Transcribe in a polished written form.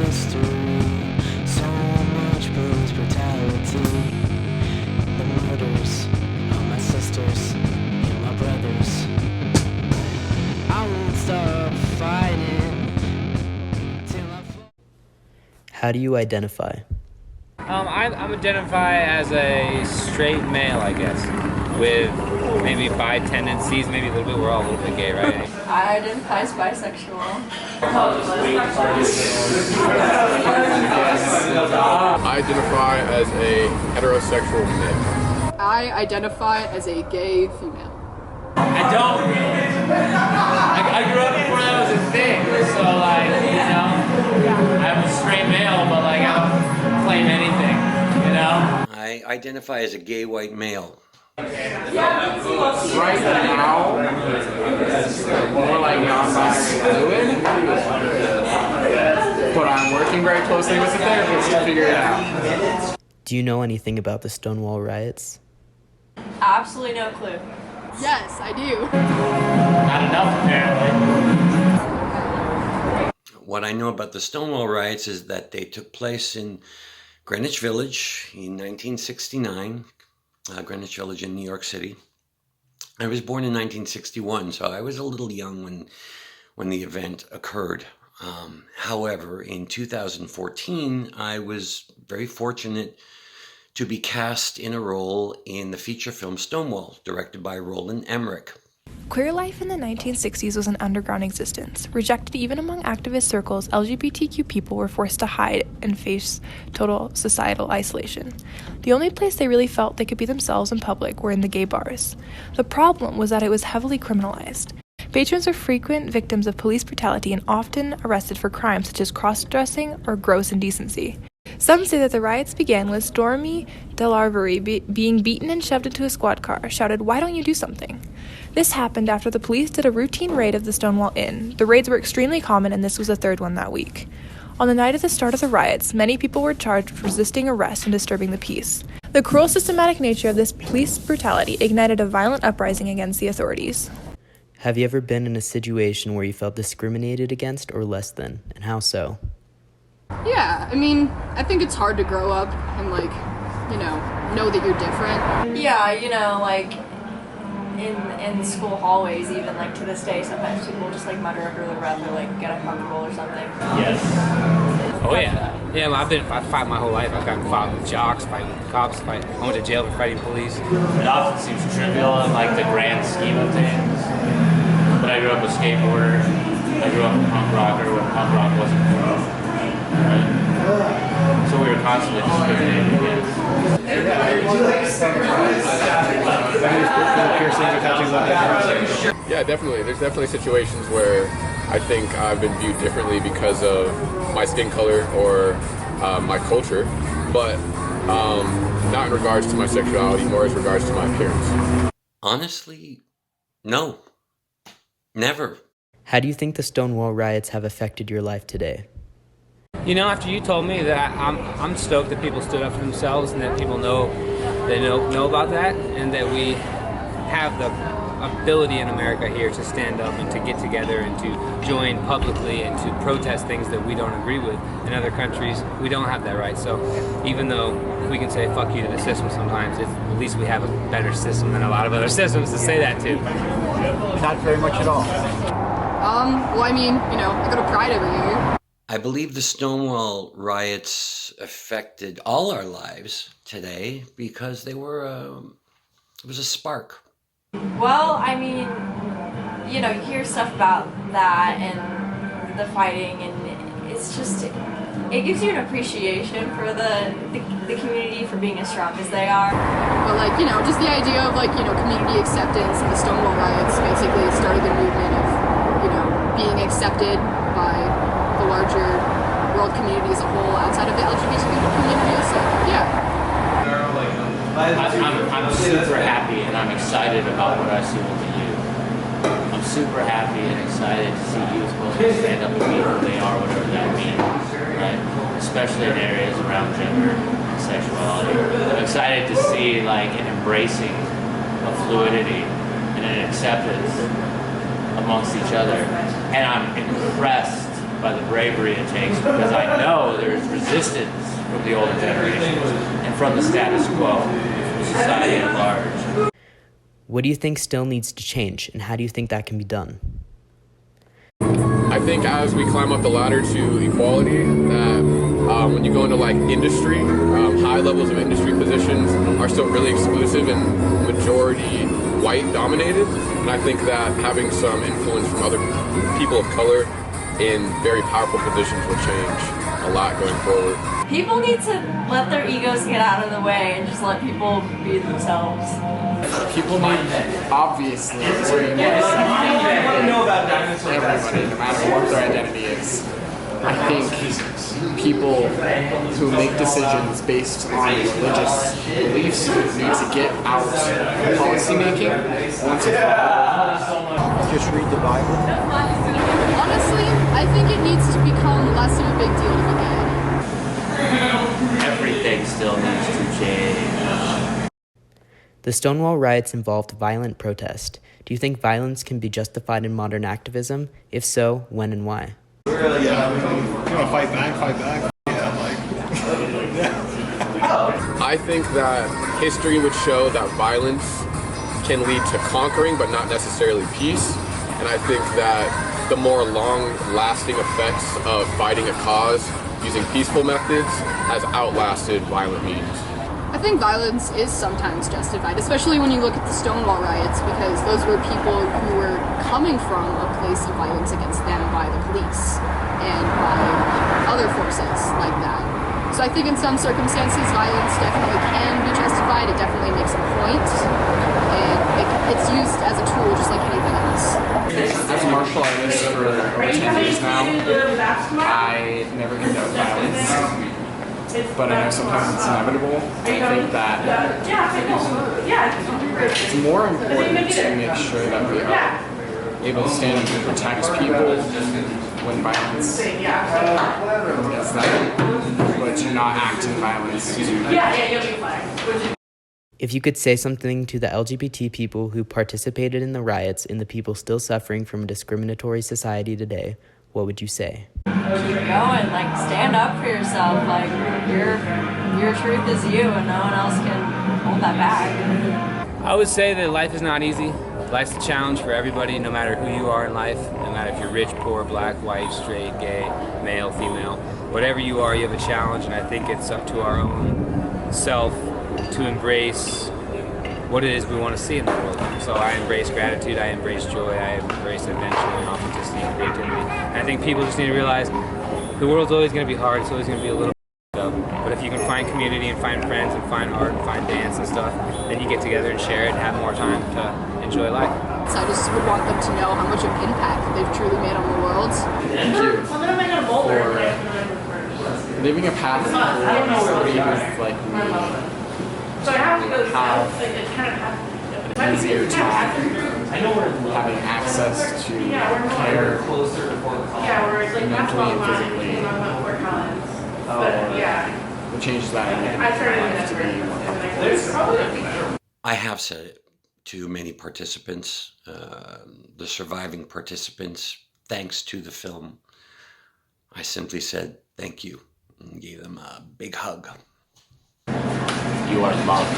history. So much police brutality. The murders of my sisters and my brothers. I won't stop fighting till I fall. How do you identify? I'm identify as a straight male, I guess, with maybe bi tendencies, maybe a little bit. We're all a little bit gay, right? I identify as bisexual. I identify as a heterosexual male. I identify as a gay female. I don't. I grew up before that was a thing, so like, you know, I'm a straight male, but like I don't claim anything, you know? I identify as a gay white male. Right now, more like non-binary fluid, but I'm working very closely with the therapist to figure it out. Do you know anything about the Stonewall Riots? Absolutely no clue. Yes, I do. Not enough, apparently. What I know about the Stonewall Riots is that they took place in Greenwich Village in 1969, Greenwich Village in New York City. I was born in 1961, so I was a little young when the event occurred. However, in 2014, I was very fortunate to be cast in a role in the feature film Stonewall, directed by Roland Emmerich. Queer life in the 1960s was an underground existence. Rejected even among activist circles, LGBTQ people were forced to hide and face total societal isolation. The only place they really felt they could be themselves in public were in the gay bars. The problem was that it was heavily criminalized. Patrons were frequent victims of police brutality and often arrested for crimes such as cross-dressing or gross indecency. Some say that the riots began with Stormy DeLarvery being beaten and shoved into a squad car, shouted, "Why don't you do something?" This happened after the police did a routine raid of the Stonewall Inn. The raids were extremely common, and this was the third one that week. On the night of the start of the riots, many people were charged with resisting arrest and disturbing the peace. The cruel, systematic nature of this police brutality ignited a violent uprising against the authorities. Have you ever been in a situation where you felt discriminated against or less than, and how so? Yeah, I mean, I think it's hard to grow up and, like, you know that you're different. Yeah, you know, like in school hallways, even like to this day, sometimes people just like mutter under their breath or like get uncomfortable or something. Yes. Oh yeah. Yeah, well, I fight my whole life. I've gotten fought with jocks, fight with cops, I went to jail for fighting police. It often seems trivial in like the grand scheme of things. But I grew up a skateboarder. I grew up a punk rocker when punk rock wasn't cool. Right? So we were constantly discriminated against. Yeah, definitely. There's definitely situations where I think I've been viewed differently because of my skin color or my culture, but not in regards to my sexuality, more as regards to my appearance. Honestly, no. Never. How do you think the Stonewall Riots have affected your life today? You know, after you told me that, I'm stoked that people stood up for themselves and that people know about that, and that we have the ability in America here to stand up and to get together and to join publicly and to protest things that we don't agree with. In other countries, we don't have that right. So even though we can say fuck you to the system sometimes, at least we have a better system than a lot of other systems to say that to. Not very much at all. Well, I mean, you know, I go to Pride every year. I believe the Stonewall Riots affected all our lives today because they were it was a spark. Well, I mean, you know, you hear stuff about that and the fighting, and it's just, it gives you an appreciation for the community for being as strong as they are. But, like, you know, just the idea of, like, you know, community acceptance, and the Stonewall Riots basically started the movement of, you know, being accepted by the larger world community as a whole outside of the LGBT community. So, yeah. I'm super happy and I'm excited about what I see with the youth. I'm super happy and excited to see youth willing to stand up and be who they are, whatever that means, right? Especially in areas around gender and sexuality. I'm excited to see like an embracing of fluidity and an acceptance amongst each other. And I'm impressed by the bravery it takes, because I know there's resistance from the older generations and from the status quo, from society at large. What do you think still needs to change, and how do you think that can be done? I think as we climb up the ladder to equality, that when you go into like industry, high levels of industry positions are still really exclusive and majority white dominated. And I think that having some influence from other people of color in very powerful positions will change a lot going forward. People need to let their egos get out of the way and just let people be themselves. People need, obviously, to be more accepting of everybody, no matter what their identity is. I think people who make decisions based on religious beliefs need to get out of policy making once and for all. Just read the Bible. Honestly, I think it needs to become less of a big deal to begin. Everything still needs to change. The Stonewall Riots involved violent protest. Do you think violence can be justified in modern activism? If so, when and why? Yeah, you want to fight back. I think that history would show that violence can lead to conquering, but not necessarily peace. And I think that the more long-lasting effects of fighting a cause using peaceful methods has outlasted violent means. I think violence is sometimes justified, especially when you look at the Stonewall Riots, because those were people who were coming from a place of violence against them by the police and by other forces like that. So I think in some circumstances violence definitely can be justified. It definitely makes a point, and it's used as a tool just like anything else. As a martial artist for over 10 years now, I never condone violence. But I know sometimes it's inevitable. I think that it's more important to make sure that we are able to stand and protect people when violence is that, but to not act in violence. If you could say something to the LGBT people who participated in the riots and the people still suffering from a discriminatory society today, what would you say? Keep going, like stand up for yourself, like your truth is you and no one else can hold that back. I would say that life is not easy. Life's a challenge for everybody, no matter who you are in life, no matter if you're rich, poor, black, white, straight, gay, male, female. Whatever you are, you have a challenge, and I think it's up to our own self to embrace what it is we want to see in the world. So I embrace gratitude, I embrace joy, I embrace adventure and authenticity and creativity. And I think people just need to realize the world's always going to be hard, it's always going to be a little up. But if you can find community and find friends and find art and find dance and stuff, then you get together and share it and have more time to enjoy life. So I just would want them to know how much of an impact they've truly made on the world. Thank you for leaving a path for somebody who's like me. So I have to go have an easier time having access to care mentally and physically. What changes that and make life to be more comfortable. I have said it to many participants, the surviving participants, thanks to the film. I simply said thank you and gave them a big hug. You are loved.